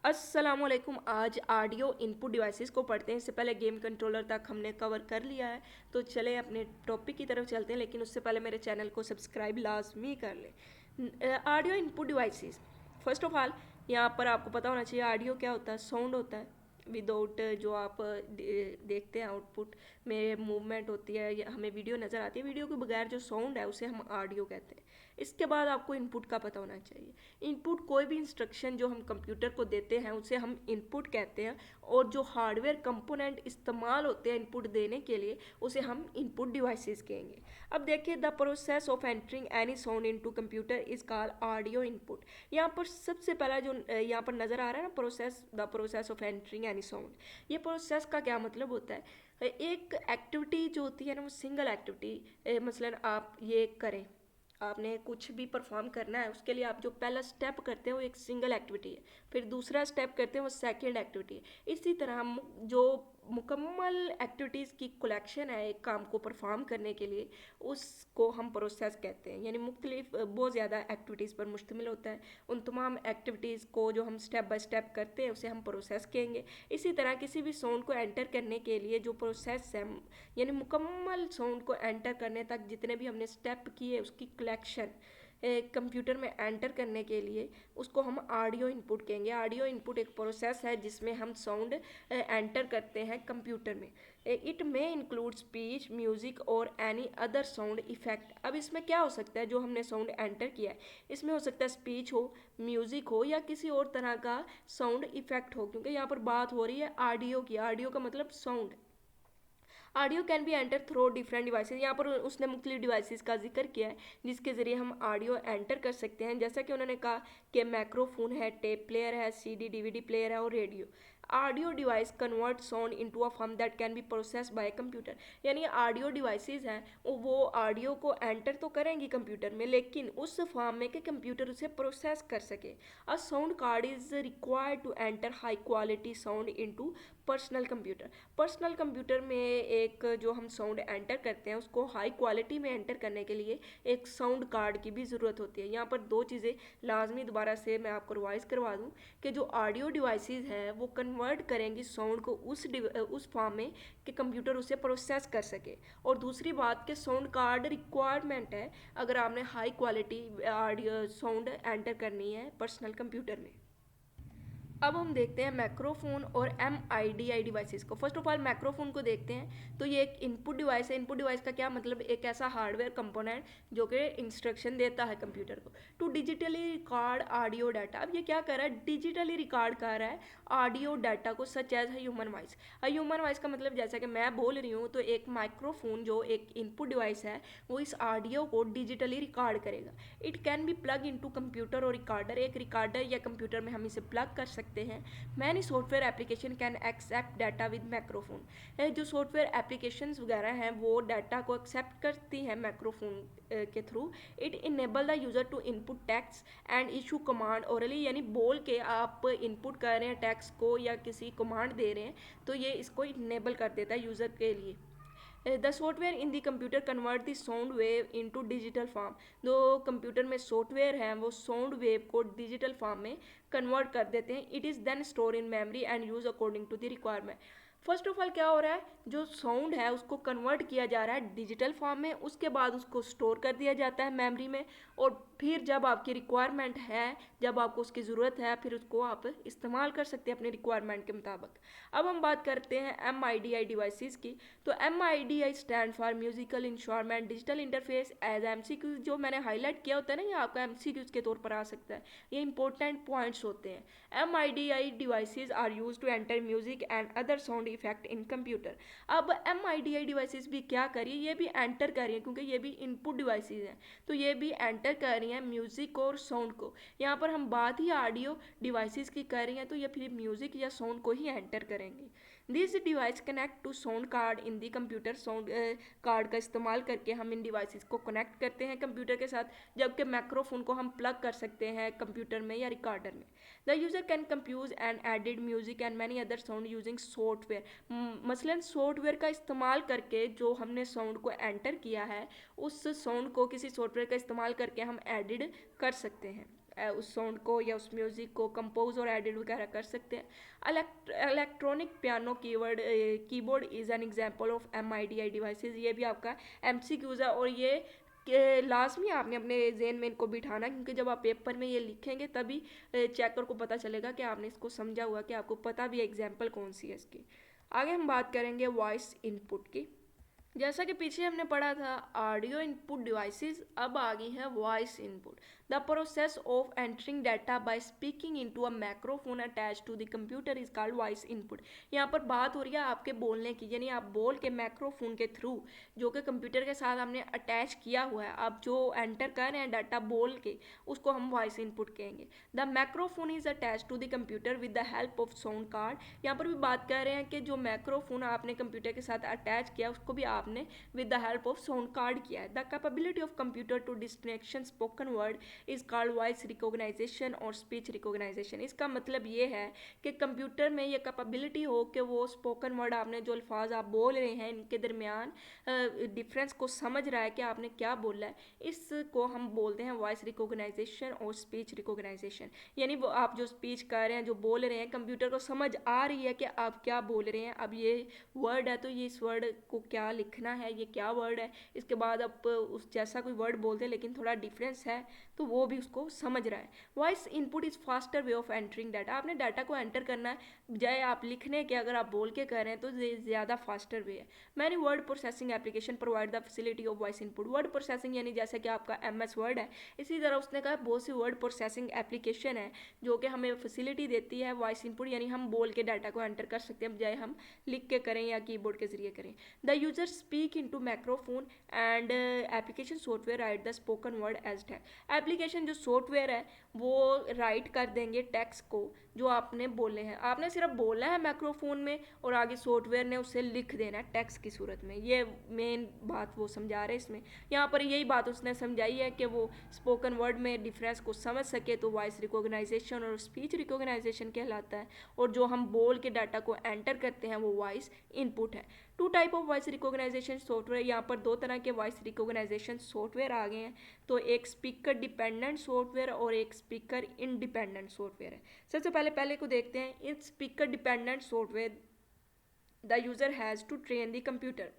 अस्सलामुअलैकुम। आज audio input devices को पढ़ते हैं। इससे पहले गेम कंट्रोलर तक हमने कवर कर लिया है, तो चले अपने टॉपिक की तरफ चलते हैं। लेकिन उससे पहले मेरे चैनल को सब्सक्राइब लाजमी कर लें। Audio input devices, first of all यहाँ पर आपको पता होना चाहिए ऑडियो क्या होता है। साउंड होता है विदाउट जो आप देखते हैं आउटपुट में मूवमेंट होती है या हमें वीडियो नज़र आती है। वीडियो के बगैर जो साउंड है उसे हम ऑडियो कहते हैं। इसके बाद आपको इनपुट का पता होना चाहिए। इनपुट कोई भी इंस्ट्रक्शन जो हम कंप्यूटर को देते हैं उसे हम इनपुट कहते हैं, और जो हार्डवेयर कंपोनेंट इस्तेमाल होते हैं इनपुट देने के लिए उसे हम इनपुट डिवाइसेस कहेंगे। अब देखिए, the process of entering any sound into computer is called audio input. यहाँ पर सबसे पहला जो यहाँ पर नज़र आ रहा है ना, process, the process of entering any sound, ये प्रोसेस का क्या मतलब होता है। एक एक्टिविटी जो होती है ना वो सिंगल एक्टिविटी, मसलन आप ये करें, आपने कुछ भी परफॉर्म करना है, उसके लिए आप जो पहला स्टेप करते हैं वो एक सिंगल एक्टिविटी है, फिर दूसरा स्टेप करते हैं वो सेकंड एक्टिविटी है। इसी तरह हम जो मुकम्मल एक्टिविटीज़ की कलेक्शन है एक काम को परफॉर्म करने के लिए, उसको हम प्रोसेस कहते हैं। यानी मुख्तलिफ बहुत ज़्यादा एक्टिविटीज़ पर मुश्तमिल होता है। उन तमाम एक्टिविटीज़ को जो हम स्टेप बाय स्टेप करते हैं उसे हम प्रोसेस कहेंगे। इसी तरह किसी भी साउंड को एंटर करने के लिए जो प्रोसेस है, यानी मुकम्मल साउंड को एंटर करने तक जितने भी हमने स्टेप किए उसकी कलेक्शन कंप्यूटर में एंटर करने के लिए उसको हम ऑडियो इनपुट कहेंगे। ऑडियो इनपुट एक प्रोसेस है जिसमें हम साउंड एंटर करते हैं कंप्यूटर में। It may include speech, music और एनी अदर साउंड इफेक्ट। अब इसमें क्या हो सकता है जो हमने साउंड एंटर किया है, इसमें हो सकता है स्पीच हो, म्यूज़िक हो या किसी और तरह का साउंड इफेक्ट हो, क्योंकि यहाँ पर बात हो रही है ऑडियो की। ऑडियो का मतलब sound. Audio can be enter through different devices. यहाँ पर उसने मुख्तलिफ डिवाइसेस का जिक्र किया है जिसके ज़रिए हम ऑडियो एंटर कर सकते हैं। जैसा कि उन्होंने कहा कि माइक्रोफोन है, टेप प्लेयर है, सीडी डीवीडी प्लेयर है और radio. Audio device convert sound into a form that can be process by computer. यानी ऑडियो डिवाइसेस हैं वो ऑडियो को एंटर तो करेंगी कंप्यूटर में, लेकिन उस फॉर्म में कि कंप्यूटर उसे प्रोसेस कर सके। A sound card is required to enter high quality sound into personal computer. Personal computer में एक जो हम साउंड एंटर करते हैं उसको हाई क्वालिटी में एंटर करने के लिए एक साउंड कार्ड की भी ज़रूरत होती है। यहाँ पर दो चीज़ें लाजमी दोबारा से मैं आपको रिवाइज करवा दूँ कि जो ऑडियो डिवाइसेस हैं वो कन्वर्ट करेंगी साउंड को उस फॉर्म में कि कंप्यूटर उसे प्रोसेस कर सके। और दूसरी बात कि साउंड कार्ड रिक्वायरमेंट है अगर आपने high quality audio sound enter करनी है पर्सनल कंप्यूटर में। अब हम देखते हैं मैक्रोफोन और MIDI डिवाइसेस को। फर्स्ट ऑफ ऑल मैक्रोफोन को देखते हैं, तो ये एक इनपुट डिवाइस है। इनपुट डिवाइस का क्या मतलब, एक ऐसा हार्डवेयर कंपोनेंट जो कि इंस्ट्रक्शन देता है कंप्यूटर को to digitally record audio data. अब ये क्या कर रहा है, डिजिटली रिकॉर्ड कर रहा है ऑडियो डाटा को, such as human voice. Human voice का मतलब जैसा कि मैं बोल रही हूँ, तो एक माइक्रोफोन जो एक इनपुट डिवाइस है वो इस ऑडियो को डिजिटली रिकॉर्ड करेगा। It can be plug into computer और रिकॉर्डर। एक रिकॉर्डर या कंप्यूटर में हम इसे प्लग कर सकते हैं। Many software application can accept data with microphone. जो सॉफ्टवेयर एप्लीकेशंस वगैरह हैं वो डाटा को एक्सेप्ट करती हैं माइक्रोफोन के through. It enable the user to input text and issue command orally. यानी बोल के आप इनपुट कर रहे हैं टेक्स्ट को या किसी कमांड दे रहे हैं, तो ये इसको इनेबल कर देता है यूज़र के लिए। The software in the computer convert the sound wave into digital form. जो कंप्यूटर में सॉफ्टवेयर हैं वो साउंड वेव को डिजिटल फॉर्म में कन्वर्ट कर देते हैं। It is then store in memory and use according to the requirement. First of all क्या हो रहा है, जो साउंड है उसको कन्वर्ट किया जा रहा है डिजिटल फॉर्म में, उसके बाद उसको स्टोर कर दिया जाता है मेमोरी में, और फिर जब आपकी रिक्वायरमेंट है, जब आपको उसकी ज़रूरत है, फिर उसको आप इस्तेमाल कर सकते हैं अपनी रिक्वायरमेंट के मुताबिक। अब हम बात करते हैं MIDI डिवाइसेस की। तो MIDI stand for musical instrument digital interface as MCQ। जो मैंने हाईलाइट किया होता है ना, ये आपका MCQs के तौर पर आ सकता है, ये इंपॉर्टेंट पॉइंट्स होते हैं। MIDI devices are use to enter music and other sound effect in computer. अब MIDI डिवाइसेस भी क्या कर रही है, ये भी एंटर कर रही है, क्योंकि ये भी इनपुट डिवाइसेस हैं, तो ये भी एंटर कर रही हैं म्यूज़िक और साउंड को। यहाँ पर हम बात ही ऑडियो डिवाइसेस की कर रही हैं, तो ये फिर म्यूज़िक या साउंड को ही एंटर करेंगे। This device connect to sound card in the computer. Sound card का इस्तेमाल करके हम इन डिवाइसेस को कनेक्ट करते हैं कंप्यूटर के साथ, जबकि माइक्रोफोन को हम प्लग कर सकते हैं कंप्यूटर में या रिकॉर्डर में। The user can compose and edit music and many other sound using software. मसलन सॉफ्टवेयर का इस्तेमाल करके जो हमने साउंड को एंटर किया है उस साउंड को किसी सॉफ्टवेयर का इस्तेमाल करके हम एडिड कर सकते हैं। उस साउंड को या उस म्यूज़िक को कंपोज और एडिट वगैरह कर सकते हैं। Electronic piano keyboard is an example of MIDI devices. ये भी आपका MCQs है और ये कि लाजमी आपने अपने जेन में इनको बिठाना, क्योंकि जब आप पेपर में ये लिखेंगे तभी चेकर को पता चलेगा कि आपने इसको समझा हुआ, कि आपको पता भी एग्जाम्पल कौन सी है इसकी। आगे हम बात करेंगे वॉइस इनपुट की। जैसा कि पीछे हमने पढ़ा था ऑडियो इनपुट डिवाइसेस, अब आ गई है voice input. The process of entering data by speaking into a microphone attach to the computer is called voice input. यहाँ पर बात हो रही है आपके बोलने की, यानी आप बोल के माइक्रोफोन के थ्रू जो कि कंप्यूटर के साथ हमने अटैच किया हुआ है, आप जो एंटर कर रहे हैं डाटा बोल के, उसको हम वॉइस इनपुट कहेंगे। The microphone is attach to the computer with the help of sound card. यहाँ पर भी बात कर रहे हैं कि जो माइक्रोफोन आपने कंप्यूटर के साथ अटैच किया उसको भी आपने with the help of sound card किया है। The capability of computer to distinction spoken word is called voice recognition और speech recognition। इसका मतलब ये है कि कंप्यूटर में ये कैपेबिलिटी हो कि वो स्पोकन वर्ड, आपने जो अल्फाज आप बोल रहे हैं इनके दरमियान डिफरेंस को समझ रहा है कि आपने क्या बोला है, इसको हम बोलते हैं वॉइस रिकॉग्नाइजेशन और स्पीच रिकॉग्नाइजेशन। यानी वो आप जो स्पीच कर रहे हैं, जो बोल रहे हैं, कंप्यूटर को समझ आ रही है कि आप क्या बोल रहे हैं। अब ये वर्ड है तो ये इस वर्ड को क्या लिखना है, ये क्या वर्ड है, इसके बाद आप उस जैसा कोई वर्ड बोलते हैं लेकिन थोड़ा डिफरेंस है तो वो भी उसको समझ रहा है। Voice input is faster way of entering data. आपने डाटा को एंटर करना है, बजाय आप लिखने के अगर आप बोल के कर रहे हैं तो ज़्यादा फास्टर वे है। Many word processing application provide the facility of voice input. Word processing यानी जैसे कि आपका MS वर्ड है, इसी तरह उसने कहा बहुत सी वर्ड प्रोसेसिंग एप्लीकेशन है जो कि हमें फैसिलिटी देती है वॉइस इनपुट, यानी हम बोल के डाटा को एंटर कर सकते हैं बजाय हम लिख के करें या कीबोर्ड के जरिए करें। The user speak into microphone and application software write the spoken word as text. Application जो सॉफ्टवेयर है वो राइट कर देंगे टेक्स्ट को जो आपने बोले हैं, आपने सिर्फ बोला है माइक्रोफोन में और आगे सॉफ्टवेयर ने उसे लिख देना है टेक्स्ट की सूरत में। ये मेन बात वो समझा रहे हैं इसमें। यहाँ पर यही बात उसने समझाई है कि वो स्पोकन वर्ड में डिफरेंस को समझ सके तो वॉइस रिकॉग्नाइजेशन और स्पीच रिकॉग्नाइजेशन कहलाता है, और जो हम बोल के डाटा को एंटर करते हैं वो वॉइस इनपुट है। Two type of voice recognition software, यहाँ पर दो तरह के वॉइस रिकॉग्नाइजेशन सॉफ्टवेयर आ गए हैं। तो एक स्पीकर डिपेंडेंट सॉफ्टवेयर और एक स्पीकर इंडिपेंडेंट सॉफ्टवेयर है। सबसे पहले को देखते हैं। In speaker dependent software the user has to train the computer.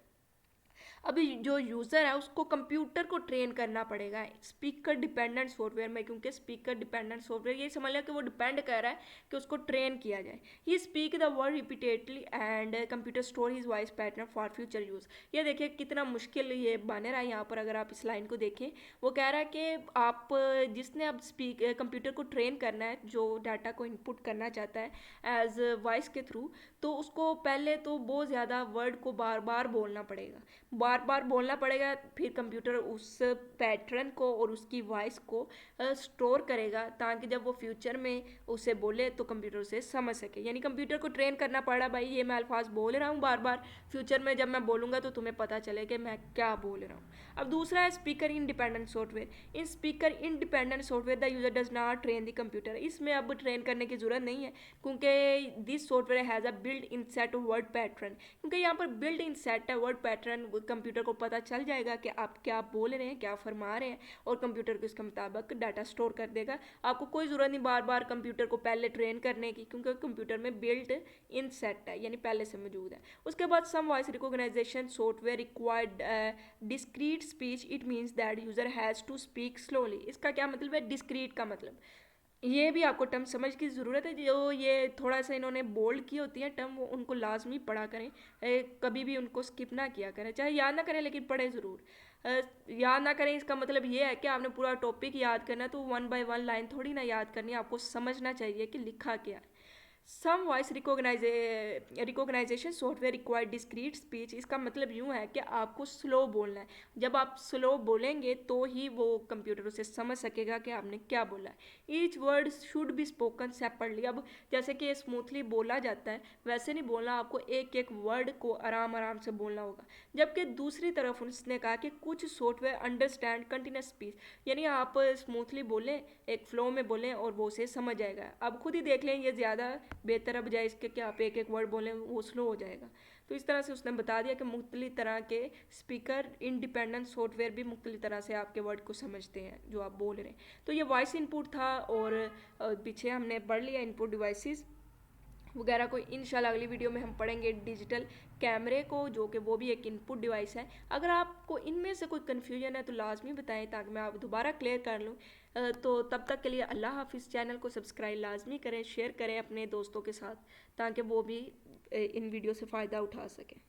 अभी जो यूज़र है उसको कंप्यूटर को ट्रेन करना पड़ेगा स्पीकर डिपेंडेंट सॉफ्टवेयर में, क्योंकि स्पीकर डिपेंडेंट सॉफ्टवेयर ये समझ लिया कि वो डिपेंड कर रहा है कि उसको ट्रेन किया जाए। He speak the word repeatedly and computer store his voice pattern for future use. ये देखिए कितना मुश्किल ये बन रहा है यहाँ पर। अगर आप इस लाइन को देखें, वो कह रहा है कि आप जिसने अब कंप्यूटर को ट्रेन करना है, जो डाटा को इनपुट करना चाहता है एज वॉइस के थ्रू, तो उसको पहले तो बहुत ज़्यादा वर्ड को बार बार बोलना पड़ेगा, बार बार बोलना पड़ेगा। फिर कंप्यूटर उस पैटर्न को और उसकी वॉइस को स्टोर करेगा ताकि जब वो फ्यूचर में उसे बोले तो कंप्यूटर उसे समझ सके। यानी कंप्यूटर को ट्रेन करना पड़ा, भाई ये मैं अल्फाज बोल रहा हूँ बार बार, फ्यूचर में जब मैं बोलूँगा तो तुम्हें पता चले कि मैं क्या बोल रहा हूँ। अब दूसरा है speaker independent software. In speaker independent software the user does not train the computer. इसमें अब ट्रेन करने की जरूरत नहीं है क्योंकि this software has a build in set of word pattern. क्योंकि यहाँ पर बिल्ड इन सेट है वर्ड पैटर्न, कंप्यूटर को पता चल जाएगा कि आप क्या बोल रहे हैं, क्या फरमा रहे हैं, और कंप्यूटर को इसके मुताबिक डाटा स्टोर कर देगा। आपको कोई ज़रूरत नहीं बार बार कंप्यूटर को पहले ट्रेन करने की, क्योंकि कंप्यूटर में बिल्ट इन सेट है, यानी पहले से मौजूद है। उसके बाद some voice recognition software required discrete speech. It means that user has to speak slowly. इसका क्या मतलब है? डिस्क्रीट का मतलब ये भी आपको टर्म समझ की ज़रूरत है। जो ये थोड़ा सा इन्होंने बोल्ड की होती है टर्म, वो उनको लाजमी पढ़ा करें, कभी भी उनको स्किप ना किया करें, चाहे याद ना करें लेकिन पढ़ें ज़रूर। याद ना करें इसका मतलब ये है कि आपने पूरा टॉपिक याद करना है तो 1 बाय 1 लाइन थोड़ी ना याद करनी है, आपको समझना चाहिए कि लिखा क्या है। Some voice recognition software required discrete speech. इसका मतलब यूँ है कि आपको स्लो बोलना है। जब आप स्लो बोलेंगे तो ही वो कंप्यूटर उसे समझ सकेगा कि आपने क्या बोला है। Each word should be spoken separately. अब जैसे कि स्मूथली बोला जाता है वैसे नहीं बोलना, आपको एक एक वर्ड को आराम आराम से बोलना होगा। जबकि दूसरी तरफ उसने कहा कि कुछ सॉफ्टवेयर अंडरस्टैंड कंटिन्यूस स्पीच, यानी आप स्मूथली बोलें, एक फ्लो में बोलें और वो उसे समझ आएगा। अब खुद ही देख लें, ये ज़्यादा बेहतर है, बजाय इसके कि आप एक एक वर्ड बोलें वो स्लो हो जाएगा। तो इस तरह से उसने बता दिया कि मुख्तलिफ तरह के स्पीकर इंडिपेंडेंट सॉफ्टवेयर भी मुख्तलिफ तरह से आपके वर्ड को समझते हैं जो आप बोल रहे हैं। तो ये वॉइस इनपुट था, और पीछे हमने पढ़ लिया इनपुट डिवाइसेस वगैरह को। इंशाल्लाह अगली वीडियो में हम पढ़ेंगे डिजिटल कैमरे को, जो कि वो भी एक इनपुट डिवाइस है। अगर आपको इनमें से कोई कन्फ्यूजन है तो लाजमी बताएं ताकि मैं आप दोबारा क्लियर कर लूँ। तो तब तक के लिए अल्लाह हाफिज़। चैनल को सब्सक्राइब लाजमी करें, शेयर करें अपने दोस्तों के साथ ताकि वो भी इन वीडियो से फ़ायदा उठा सकें।